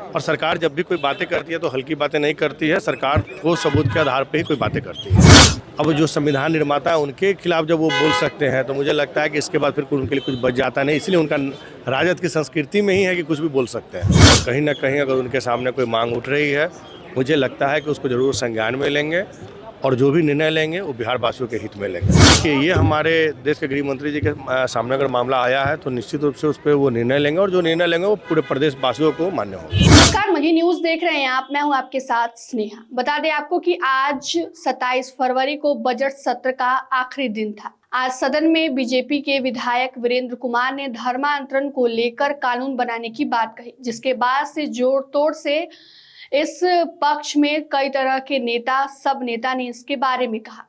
और सरकार जब भी कोई बातें करती है तो हल्की बातें नहीं करती है, सरकार ठोस सबूत के आधार पे ही कोई बातें करती है। अब जो संविधान निर्माता है उनके खिलाफ जब वो बोल सकते हैं तो मुझे लगता है कि इसके बाद फिर उनके लिए कुछ बच जाता नहीं, इसलिए उनका राजद की संस्कृति में ही है कि कुछ भी बोल सकते हैं। और कहीं ना कहीं अगर उनके सामने कोई मांग उठ रही है, मुझे लगता है कि उसको ज़रूर संज्ञान में लेंगे और जो भी निर्णय लेंगे वो बिहार वासियों के हित में लेंगे। देखिए, ये हमारे देश के गृह मंत्री जी के सामने अगर मामला आया है तो निश्चित रूप से उस पर वो निर्णय लेंगे और जो निर्णय लेंगे वो पूरे प्रदेश वासियों को मान्य होगा। नमस्कार, मही न्यूज देख रहे हैं आप। मैं हूं आपके साथ स्नेहा। बता दें आपको कि आज 27 फरवरी को बजट सत्र का आखिरी दिन था। आज सदन में बीजेपी के विधायक वीरेंद्र कुमार ने धर्मांतरण को लेकर कानून बनाने की बात कही, जिसके बाद से जोड़ तोड़ से इस पक्ष में कई तरह के नेता, सब नेता ने इसके बारे में कहा।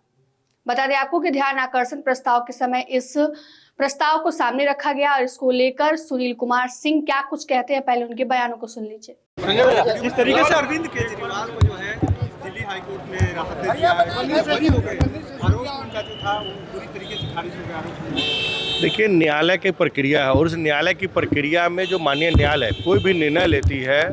बता दें आपको कि ध्यान आकर्षण प्रस्ताव के समय इस प्रस्ताव को सामने रखा गया और इसको लेकर सुनील कुमार सिंह क्या कुछ कहते हैं, पहले उनके बयानों को सुन लीजिए। जिस तरीके से अरविंद केजरीवाल को जो है दिल्ली हाईकोर्ट ने राहत दे दिया है, बरी हो गए, आरोप उनका जो था वो पूरी तरीके से खारिज हो गया आरोप। देखिए, न्यायालय की प्रक्रिया है और उस न्यायालय की प्रक्रिया में जो माननीय न्यायालय कोई भी निर्णय लेती है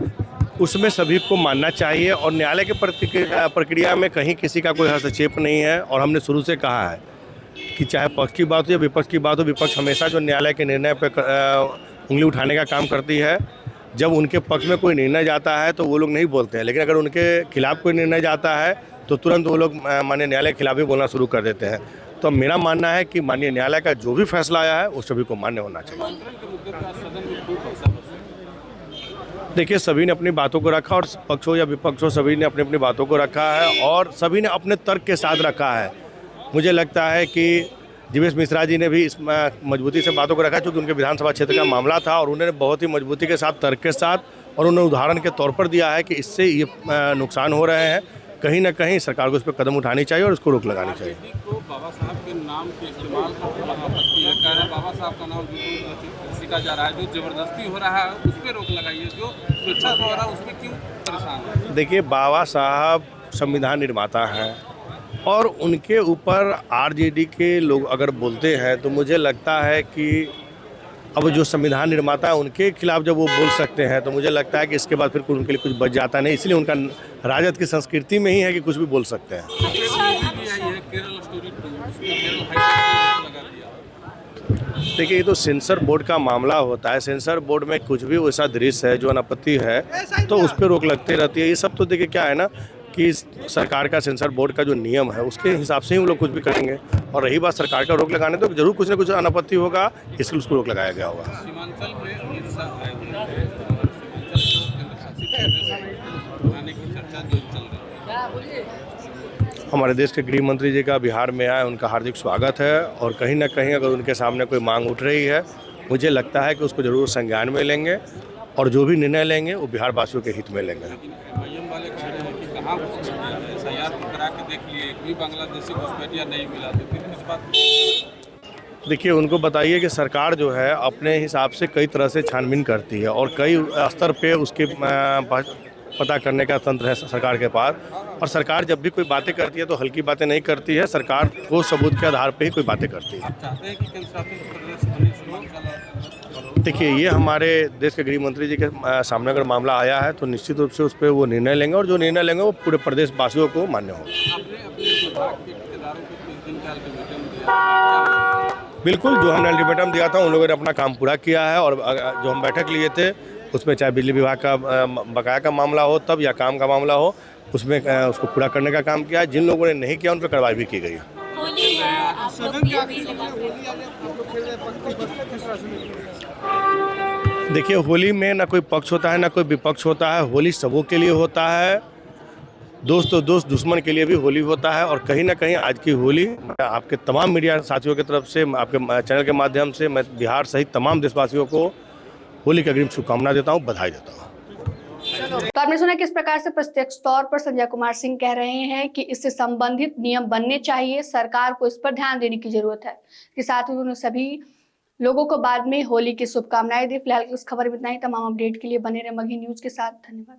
उसमें सभी को मानना चाहिए और न्यायालय की प्रक्रिया में कहीं किसी का कोई हस्तक्षेप नहीं है। और हमने शुरू से कहा है कि चाहे पक्ष की बात हो या विपक्ष की बात हो, विपक्ष हमेशा जो न्यायालय के निर्णय पर उंगली उठाने का काम करती है। जब उनके पक्ष में कोई निर्णय जाता है तो वो लोग नहीं बोलते हैं, लेकिन अगर उनके खिलाफ कोई निर्णय जाता है तो तुरंत वो लोग माननीय न्यायालय के खिलाफ ही बोलना शुरू कर देते हैं। तो मेरा मानना है कि माननीय न्यायालय का जो भी फैसला आया है वो सभी को मान्य होना चाहिए। देखिए, सभी ने अपनी बातों को रखा और पक्ष हो या विपक्ष हो, सभी ने अपनी अपनी बातों को रखा है और सभी ने अपने तर्क के साथ रखा है। मुझे लगता है कि जीवेश मिश्रा जी ने भी इस मजबूती से बातों को रखा, क्योंकि उनके विधानसभा क्षेत्र का मामला था और उन्होंने बहुत ही मजबूती के साथ, तर्क के साथ और उन्होंने उदाहरण के तौर पर दिया है कि इससे ये नुकसान हो रहे हैं। कहीं ना कहीं सरकार को इस पर कदम उठानी चाहिए और उसको रोक लगानी चाहिए। बाबा साहब के नाम के इस्तेमाल पर आपत्ति है, कह रहे हैं बाबा साहब का नाम सीटा जा रहा है, जो जबरदस्ती हो रहा है उस पर रोक लगाइए, जो स्वेच्छा से हो रहा है उस पर क्यों परेशान है? देखिए, बाबा साहब संविधान निर्माता हैं और उनके ऊपर आरजेडी के लोग अगर बोलते हैं तो मुझे लगता है कि अब जो संविधान निर्माता है उनके खिलाफ जब वो बोल सकते हैं तो मुझे लगता है कि इसके बाद फिर उनके लिए कुछ बच जाता नहीं, इसलिए उनका राजद की संस्कृति में ही है कि कुछ भी बोल सकते हैं। देखिए, ये तो सेंसर बोर्ड का मामला होता है। सेंसर बोर्ड में कुछ भी वैसा दृश्य है जो अनापत्ति है तो उस पर रोक लगती रहती है। ये सब तो देखिए क्या है ना कि सरकार का सेंसर बोर्ड का जो नियम है उसके हिसाब से ही वो लोग कुछ भी करेंगे। और रही बात सरकार का रोक लगाने, तो जरूर कुछ ना कुछ अनापत्ति होगा, इसलिए उसको रोक लगाया गया होगा। हमारे देश के गृह मंत्री जी का बिहार में आए, उनका हार्दिक स्वागत है और कहीं ना कहीं अगर उनके सामने कोई मांग उठ रही है, मुझे लगता है कि उसको ज़रूर संज्ञान में लेंगे और जो भी निर्णय लेंगे वो बिहार वासियों के हित में लेंगे। देखिए, उनको बताइए कि सरकार जो है अपने हिसाब से कई तरह से छानबीन करती है और कई स्तर पे उसके पता करने का तंत्र है सरकार के पास। और सरकार जब भी कोई बातें करती है तो हल्की बातें नहीं करती है, सरकार ठोस सबूत के आधार पे ही कोई बातें करती है। देखिए, ये हमारे देश के गृह मंत्री जी के सामने अगर मामला आया है तो निश्चित रूप से उस पर वो निर्णय लेंगे और जो निर्णय लेंगे वो पूरे प्रदेश वासियों को मान्य होगा। बिल्कुल, जो हमने अल्टीमेटम दिया था उन लोगों ने अपना काम पूरा किया है और जो हम बैठक लिए थे उसमें चाहे बिजली विभाग का बकाया का मामला हो तब या काम का मामला हो, उसमें उसको पूरा करने का काम किया है। जिन लोगों ने नहीं किया उन पर कार्रवाई भी की गई है। देखिए, होली में ना कोई पक्ष होता है ना कोई विपक्ष होता है। होली सबों के लिए होता है, दोस्त तो दोस्त, दुश्मन के लिए भी होली होता है। और कहीं ना कहीं आज की होली आपके तमाम मीडिया साथियों की तरफ से, आपके चैनल के माध्यम से मैं बिहार सहित तमाम देशवासियों को होली की अग्रिम शुभकामना देता हूँ, बधाई देता हूँ। तो आपने सुना किस प्रकार से प्रत्यक्ष तौर पर संजय कुमार सिंह कह रहे हैं कि इससे संबंधित नियम बनने चाहिए, सरकार को इस पर ध्यान देने की जरूरत है। इसके साथ ही उन्होंने सभी लोगों को बाद में होली की शुभकामनाएं दी। फिलहाल इस खबर में इतना ही। तमाम अपडेट के लिए बने रहे मगही न्यूज के साथ। धन्यवाद।